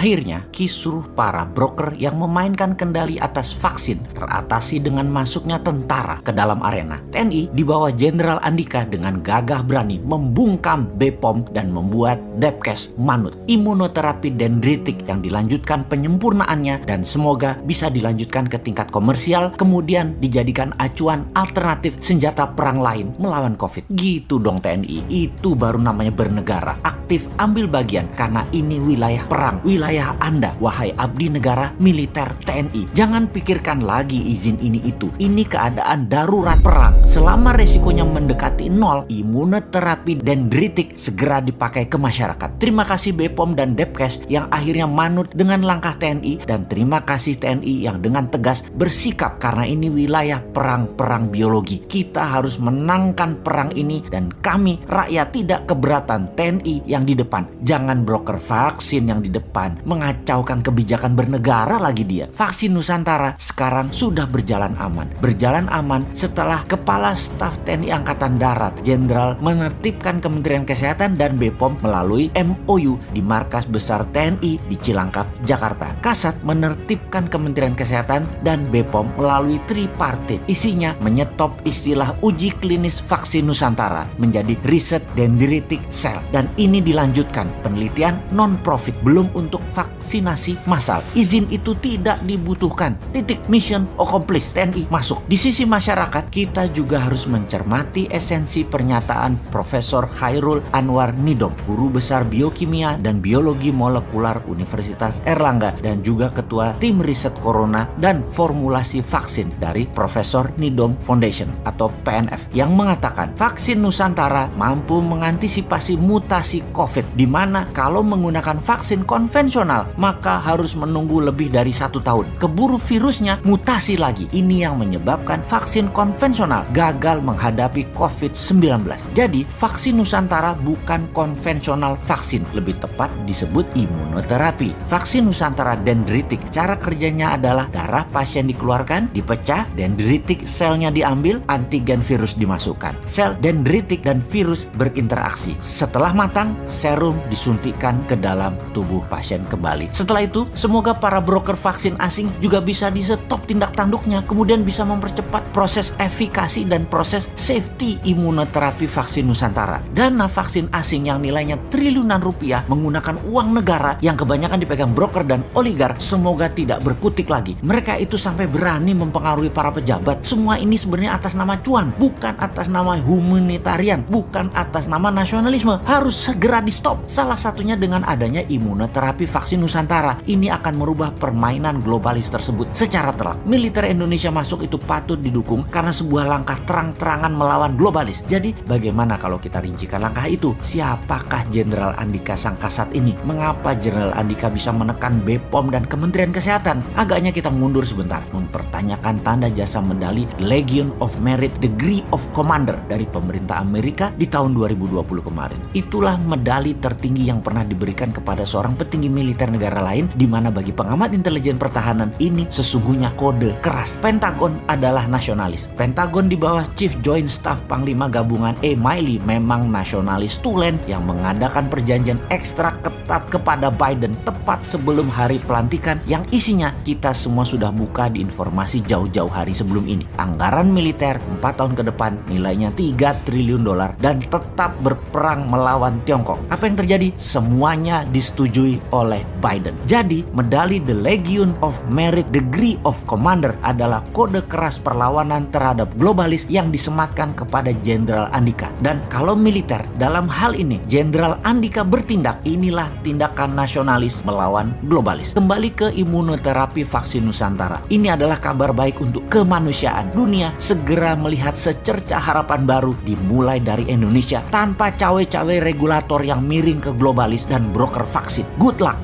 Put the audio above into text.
Akhirnya, kisruh para broker yang memainkan kendali atas vaksin teratasi dengan masuknya tentara ke dalam arena. TNI di bawah Jenderal Andika dengan gagah berani membungkam BPOM dan membuat Depkes manut. Imunoterapi dendritik yang dilanjutkan penyempurnaannya dan semoga bisa dilanjutkan ke tingkat komersial, kemudian dijadikan acuan alternatif senjata perang lain melawan COVID. Gitu dong TNI, itu baru namanya bernegara. Aktif ambil bagian karena ini wilayah perang, wilayah Anda, wahai abdi negara militer TNI. Jangan pikirkan lagi izin ini itu. Ini keadaan darurat perang. Selama resikonya mendekati nol, imunoterapi dendritik segera dipakai ke masyarakat. Terima kasih BPOM dan Depkes yang akhirnya manut dengan langkah TNI, dan terima kasih TNI yang dengan tegas bersikap karena ini wilayah perang biologi. Kita harus menangkan perang ini dan kami rakyat tidak keberatan TNI yang di depan. Jangan broker vaksin yang di depan mengacaukan kebijakan bernegara lagi dia. Vaksin Nusantara sekarang sudah berjalan aman. Berjalan aman setelah Kepala Staf TNI Angkatan Darat Jenderal menertibkan Kementerian Kesehatan dan BPOM melalui MOU di Markas Besar TNI di Cilangkap, Jakarta. Kasat menertibkan Kementerian Kesehatan dan BPOM melalui tripartit. Isinya menyetop istilah uji klinis vaksin Nusantara menjadi riset dendritic cell, dan ini dilanjutkan penelitian non-profit belum untuk vaksinasi massal. Izin itu tidak dibutuhkan. Titik, mission accomplished. TNI masuk. Di sisi masyarakat, kita juga harus mencermati esensi pernyataan Profesor Chairul Anwar Nidom, Guru Besar Biokimia dan Biologi Molekular Universitas Erlangga dan juga Ketua Tim Riset Corona dan Formulasi Vaksin dari Profesor Nidom Foundation atau PNF, yang mengatakan vaksin Nusantara mampu mengantisipasi mutasi COVID, di mana kalau menggunakan vaksin konvensional maka harus menunggu lebih dari 1 tahun. Keburu virusnya mutasi lagi. Ini yang menyebabkan vaksin konvensional gagal menghadapi COVID-19. Jadi vaksin Nusantara bukan konvensional vaksin, lebih tepat disebut imunoterapi. Vaksin Nusantara dendritik, cara kerjanya adalah darah pasien dikeluarkan, dipecah, dendritik selnya diambil, antigen virus dimasukkan. Sel dendritik dan virus berinteraksi. Setelah matang, serum disuntikkan ke dalam tubuh pasien kembali. Setelah itu, semoga para broker vaksin asing juga bisa di-stop tindak tanduknya, kemudian bisa mempercepat proses efikasi dan proses safety imunoterapi vaksin Nusantara. Dana vaksin asing yang nilainya triliunan rupiah menggunakan uang negara yang kebanyakan dipegang broker dan oligar, semoga tidak berkutik lagi. Mereka itu sampai berani mempengaruhi para pejabat. Semua ini sebenarnya atas nama cuan, bukan atas nama humanitarian, bukan atas nama nasionalisme. Harus segera di-stop. Salah satunya dengan adanya imunoterapi vaksin Nusantara. Ini akan merubah permainan globalis tersebut secara telak. Militer Indonesia masuk itu patut didukung karena sebuah langkah terang-terangan melawan globalis. Jadi bagaimana kalau kita rincikan langkah itu? Siapakah Jenderal Andika sang kasat ini? Mengapa Jenderal Andika bisa menekan BPOM dan Kementerian Kesehatan? Agaknya kita mundur sebentar, mempertanyakan tanda jasa medali Legion of Merit Degree of Commander dari pemerintah Amerika di tahun 2020 kemarin. Itulah medali tertinggi yang pernah diberikan kepada seorang petinggi militer negara lain, di mana bagi pengamat intelijen pertahanan ini sesungguhnya kode keras. Pentagon adalah nasionalis. Pentagon di bawah Chief Joint Staff Panglima Gabungan E. Miley memang nasionalis tulen yang mengadakan perjanjian ekstra ketat kepada Biden tepat sebelum hari pelantikan, yang isinya kita semua sudah buka di informasi jauh-jauh hari sebelum ini. Anggaran militer 4 tahun ke depan nilainya 3 triliun dolar dan tetap berperang melawan Tiongkok. Apa yang terjadi? Semuanya disetujui oleh Biden. Jadi medali The Legion of Merit Degree of Commander adalah kode keras perlawanan terhadap globalis yang disematkan kepada Jenderal Andika. Dan kalau militer dalam hal ini Jenderal Andika bertindak, inilah tindakan nasionalis melawan globalis. Kembali ke imunoterapi vaksin Nusantara. Ini adalah kabar baik untuk kemanusiaan. Dunia segera melihat secerca harapan baru dimulai dari Indonesia tanpa cawe-cawe regulator yang miring ke globalis dan broker vaksin. Good luck.